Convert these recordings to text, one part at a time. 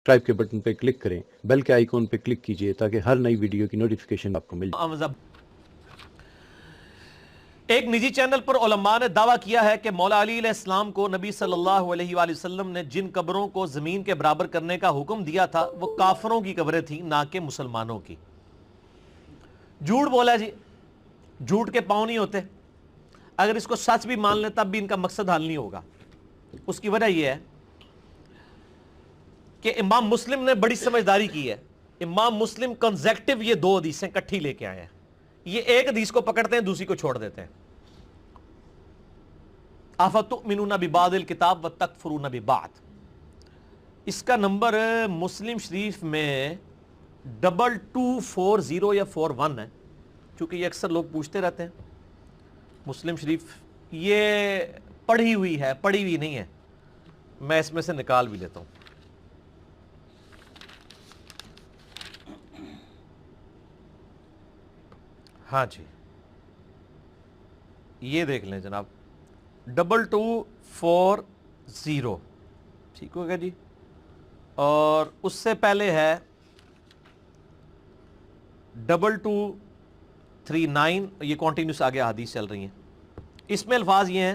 Subscribe کے button پہ click کریں، بیل کے آئیکن پہ کلک کیجئے تاکہ ہر نئی ویڈیو کی نوٹیفیکیشن آپ کو مل جائے۔ ایک نجی چینل پر علماء نے دعویٰ کیا ہے کہ مولا علی علیہ السلام کو نبی صلی اللہ علیہ وآلہ وسلم نے جن قبروں کو زمین کے برابر کرنے کا حکم دیا تھا وہ کافروں کی قبریں تھیں، نہ کہ مسلمانوں کی۔ جھوٹ بولا جی، جھوٹ کے پاؤں نہیں ہوتے۔ اگر اس کو سچ بھی مان لیں تب بھی ان کا مقصد حل نہیں ہوگا۔ اس کی وجہ یہ ہے کہ امام مسلم نے بڑی سمجھداری کی ہے۔ امام مسلم کنزیکٹیو یہ دو حدیثیں کٹھی لے کے آئے ہیں۔ یہ ایک حدیث کو پکڑتے ہیں، دوسری کو چھوڑ دیتے ہیں۔ افتؤمنون ببعض الکتاب وتکفرون ببعض، اس کا نمبر مسلم شریف میں 2240 یا 41 ہے، چونکہ یہ اکثر لوگ پوچھتے رہتے ہیں۔ مسلم شریف یہ پڑھی ہوئی ہے، پڑھی ہوئی نہیں ہے، میں اس میں سے نکال بھی لیتا ہوں۔ ہاں جی، یہ دیکھ لیں جناب، 2240 ٹھیک ہوگا جی، اور اس سے پہلے ہے 2239، یہ کنٹینیوس آگے حدیث چل رہی ہیں۔ اس میں الفاظ یہ ہیں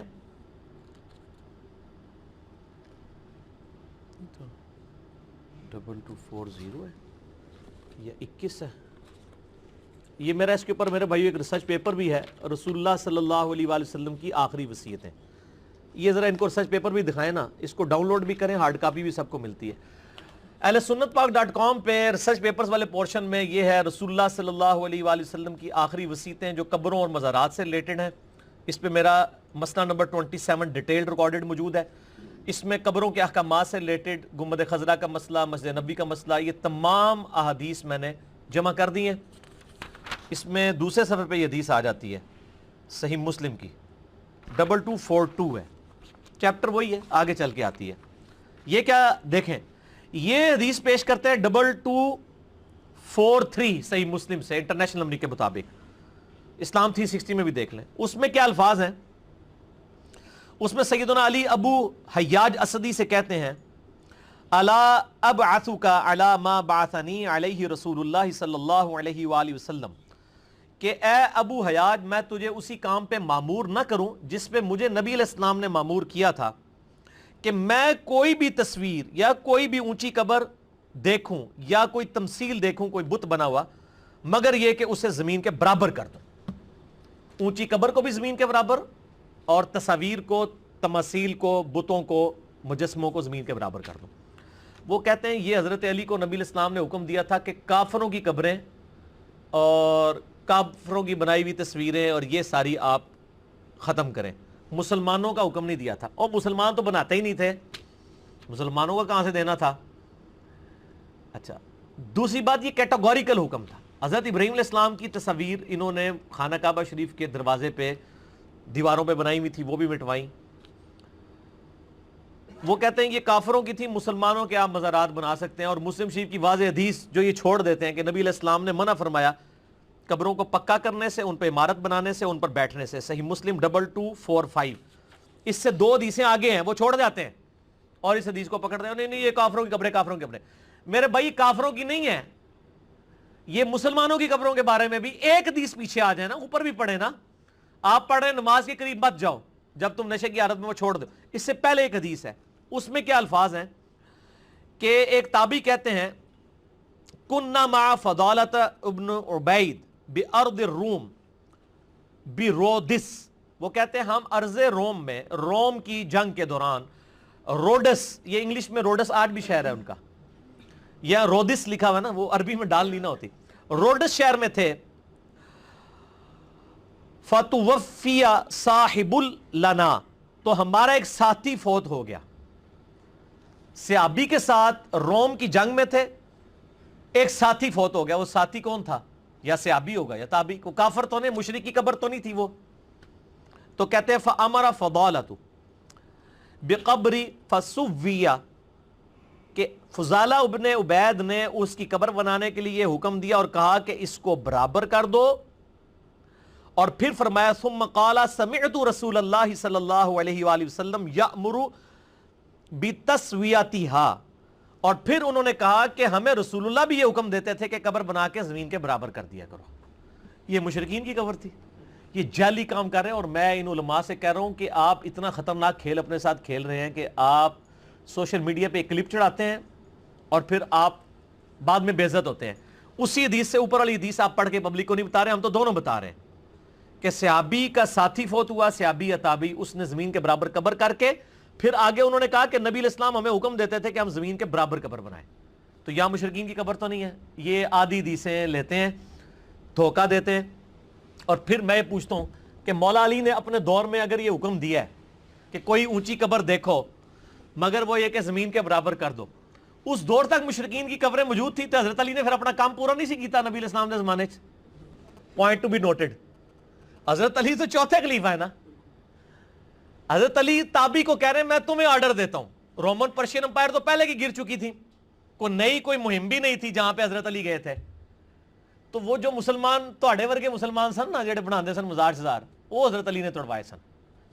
2240 ہے یا 21 ہے، یہ میرا اس کے اوپر میرے بھائیو ایک ریسرچ پیپر بھی ہے، رسول اللہ صلی اللہ علیہ وآلہ وسلم کی آخری وصیتیں۔ یہ ذرا ان کو ریسرچ پیپر بھی دکھائیں نا، اس کو ڈاؤن لوڈ بھی کریں، ہارڈ کاپی بھی سب کو ملتی ہے۔ اہل سنت پاک .com پہ ریسرچ پیپرز والے پورشن میں یہ ہے رسول اللہ صلی اللہ علیہ وآلہ وسلم کی آخری وصیتیں جو قبروں اور مزارات سے ریلیٹڈ ہیں۔ اس پہ میرا مسئلہ نمبر 27 ڈیٹیلڈ ریکارڈڈ موجود ہے۔ اس میں قبروں کے احکامات سے ریلیٹڈ، گنبد خضرا کا مسئلہ، مسجد نبی کا مسئلہ، یہ تمام احادیث میں نے جمع کر دی ہیں۔ اس میں دوسرے صفحے پہ یہ حدیث آ جاتی ہے صحیح مسلم کی، 2242 ہے، چیپٹر وہی ہے، آگے چل کے آتی ہے۔ یہ کیا دیکھیں، یہ حدیث پیش کرتے ہیں 2243 صحیح مسلم سے، انٹرنیشنل نمبر کے مطابق۔ اسلام 360 میں بھی دیکھ لیں، اس میں کیا الفاظ ہیں۔ اس میں سیدنا علی ابو حیاج اسدی سے کہتے ہیں الا ابعثک علی ما بعثنی علیہ رسول اللہ صلی اللہ علیہ وآلہ وسلم، کہ اے ابو حیاج میں تجھے اسی کام پہ معمور نہ کروں جس پہ مجھے نبی علیہ السلام نے معمور کیا تھا، کہ میں کوئی بھی تصویر یا کوئی بھی اونچی قبر دیکھوں یا کوئی تمثیل دیکھوں، کوئی بت بنا ہوا، مگر یہ کہ اسے زمین کے برابر کر دوں۔ اونچی قبر کو بھی زمین کے برابر، اور تصاویر کو، تماثیل کو، بتوں کو، مجسموں کو زمین کے برابر کر دوں۔ وہ کہتے ہیں یہ حضرت علی کو نبی علیہ السلام نے حکم دیا تھا کہ کافروں کی قبریں اور کافروں کی بنائی ہوئی تصویریں اور یہ ساری آپ ختم کریں، مسلمانوں کا حکم نہیں دیا تھا۔ اور مسلمان تو بناتے ہی نہیں تھے، مسلمانوں کا کہاں سے دینا تھا۔ اچھا، دوسری بات، یہ کیٹاگوریکل حکم تھا۔ حضرت ابراہیم علیہ السلام کی تصاویر انہوں نے خانہ کعبہ شریف کے دروازے پہ دیواروں پہ بنائی ہوئی تھی، وہ بھی مٹوائیں۔ وہ کہتے ہیں یہ کافروں کی تھی، مسلمانوں کے آپ مزارات بنا سکتے ہیں۔ اور مسلم شریف کی واضح حدیث جو یہ چھوڑ دیتے ہیں کہ نبی علیہ السلام نے منع فرمایا قبروں کو پکا کرنے سے، ان پہ عمارت بنانے سے، ان پر بیٹھنے سے، صحیح مسلم 2245۔ اس سے دو حدیثیں آگے ہیں، وہ چھوڑ جاتے ہیں اور اس حدیث کو پکڑتے ہیں، نہیں یہ کافروں کی قبریں، کافروں کی قبریں۔ میرے بھائی کافروں کی نہیں ہے، یہ مسلمانوں کی قبروں کے بارے میں بھی ایک حدیث پیچھے آ جائے نا، اوپر بھی پڑھے نا۔ آپ پڑھ رہے ہیں نماز کے قریب مت جاؤ جب تم نشے کی حالت میں وہ چھوڑ دو، اس سے پہلے ایک حدیث ہے، اس میں کیا الفاظ ہیں کہ ایک تابعی کہتے ہیں کننا مع فضالۃ ابن عبید بارض الروم برودس، وہ کہتے ہیں ہم ارض روم میں، روم کی جنگ کے دوران، روڈس، یہ انگلش میں روڈس آج بھی شہر ہے ان کا، یا رودس لکھا ہوا نا، وہ عربی میں ڈال لینا ہوتی، روڈس شہر میں تھے۔ فتوفی صاحب لنا، تو ہمارا ایک ساتھی فوت ہو گیا۔ صحابی کے ساتھ روم کی جنگ میں تھے، ایک ساتھی فوت ہو گیا۔ وہ ساتھی کون تھا؟ یا صحابی ہوگا یا تابعی، کو کافر تو نہیں، مشرک کی قبر تو نہیں تھی وہ۔ تو کہتے ہیں فامر فضالۃ بقبر فسویہ، کہ فضالہ ابن عبید نے اس کی قبر بنانے کے لیے حکم دیا اور کہا کہ اس کو برابر کر دو، اور پھر فرمایا ثم قال سمعت رسول اللہ صلی اللہ علیہ وآلہ وسلم یأمر بتسویتها، اور پھر انہوں نے کہا کہ ہمیں رسول اللہ بھی یہ حکم دیتے تھے کہ قبر بنا کے زمین کے برابر کر دیا کرو. یہ مشرکین کی قبر تھی. یہ جعلی کام کر رہے ہیں. اور میں ان علماء سے کہہ رہا ہوں کہ آپ اتنا خطرناک کھیل اپنے ساتھ کھیل رہے ہیں کہ آپ سوشل میڈیا پہ ایک کلپ چڑھاتے ہیں اور پھر آپ بعد میں بے عزت ہوتے ہیں. اسی حدیث سے اوپر والی حدیث آپ پڑھ کے پبلک کو نہیں بتا رہے, ہم تو دونوں بتا رہے ہیں کہ صحابی کا ساتھی فوت ہوا, صحابی یا تابعی, اس نے زمین کے برابر قبر کر کے پھر آگے انہوں نے کہا کہ نبی علیہ السلام ہمیں حکم دیتے تھے کہ ہم زمین کے برابر قبر بنائیں. تو یہاں مشرکین کی قبر تو نہیں ہے. یہ آدھی حدیثیں لیتے ہیں, دھوکہ دیتے ہیں. اور پھر میں یہ پوچھتا ہوں کہ مولا علی نے اپنے دور میں اگر یہ حکم دیا ہے کہ کوئی اونچی قبر دیکھو مگر وہ یہ کہ زمین کے برابر کر دو, اس دور تک مشرکین کی قبریں موجود تھی, تو حضرت علی نے پھر اپنا کام پورا نہیں سی کیتا نبی علیہ السلام نے زمانے چ. Point to be noted. Hazrat Ali تو چوتھے خلیفہ ہے نا. حضرت علی تابعی کو کہہ رہے ہیں میں تمہیں آرڈر دیتا ہوں. رومن پرشین امپائر تو پہلے کی گر چکی تھی, کوئی مہم بھی نہیں تھی جہاں پہ حضرت علی گئے تھے. تو وہ جو مسلمان تواڈے ورگے مسلمان سن نا جڑے بناندے سن مزار شزار, وہ حضرت علی نے توڑوائے سن.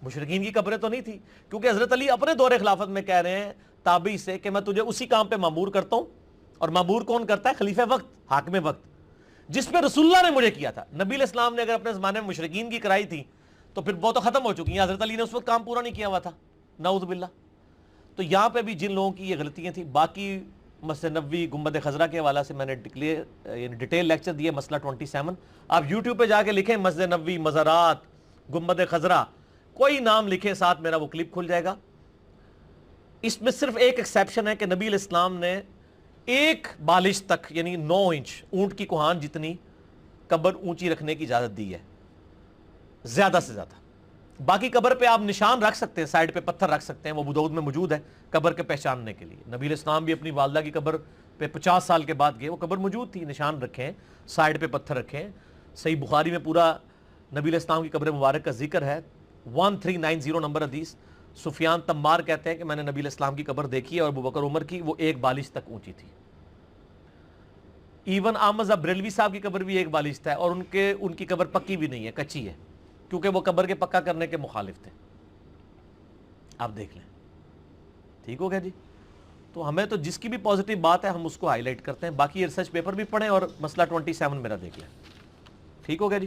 مشرکین کی قبریں تو نہیں تھی, کیونکہ حضرت علی اپنے دور خلافت میں کہہ رہے ہیں تابعی سے کہ میں تجھے اسی کام پہ مامور کرتا ہوں. اور مامور کون کرتا ہے؟ خلیفہ وقت, حاکم وقت, جس پہ رسول اللہ نے مجھے کیا تھا. نبی علیہ السلام نے اگر اپنے زمانے میں مشرکین کی کرائی تھی تو پھر وہ تو ختم ہو چکی ہیں. حضرت علی نے اس وقت کام پورا نہیں کیا ہوا تھا, نعوذ باللہ. تو یہاں پہ بھی جن لوگوں کی یہ غلطیاں تھیں. باقی مسجد نبوی گنبد خضرا کے حوالے سے میں نے ڈیٹیل لیکچر دیے, مسئلہ 27. آپ یوٹیوب پہ جا کے لکھیں مسجد نبوی, مزارات, گنبد خضرا, کوئی نام لکھیں ساتھ میرا وہ کلپ کھل جائے گا. اس میں صرف ایک ایکسیپشن ہے کہ نبی علیہ السلام نے ایک بالش تک یعنی 9 انچ اونٹ کی کوہان جتنی قبر اونچی رکھنے کی اجازت دی ہے, زیادہ سے زیادہ. باقی قبر پہ آپ نشان رکھ سکتے ہیں, سائڈ پہ پتھر رکھ سکتے ہیں, وہ ابو داؤد میں موجود ہے قبر کے پہچاننے کے لیے. نبی علیہ السلام بھی اپنی والدہ کی قبر پہ 50 سال کے بعد گئے, وہ قبر موجود تھی, نشان رکھیں, سائڈ پہ پتھر رکھیں. صحیح بخاری میں پورا نبی علیہ السلام کی قبر مبارک کا ذکر ہے, 1390 نمبر حدیث. سفیان تمار کہتے ہیں کہ میں نے نبی علیہ السلام کی قبر دیکھی ہے اور ابوبکر عمر کی, وہ ایک بالش تک اونچی تھی. ایون احمد بریلوی صاحب کی قبر بھی ایک بالش تھا, اور ان کی قبر پکی بھی نہیں ہے, کچی ہے, کیونکہ وہ قبر کے پکا کرنے کے مخالف تھے. آپ دیکھ لیں. ٹھیک ہو گیا جی. تو ہمیں تو جس کی بھی پازیٹیو بات ہے ہم اس کو ہائی لائٹ کرتے ہیں. باقی ریسرچ پیپر بھی پڑھیں اور مسئلہ 27 میرا دیکھ لیں. ٹھیک ہو گیا جی.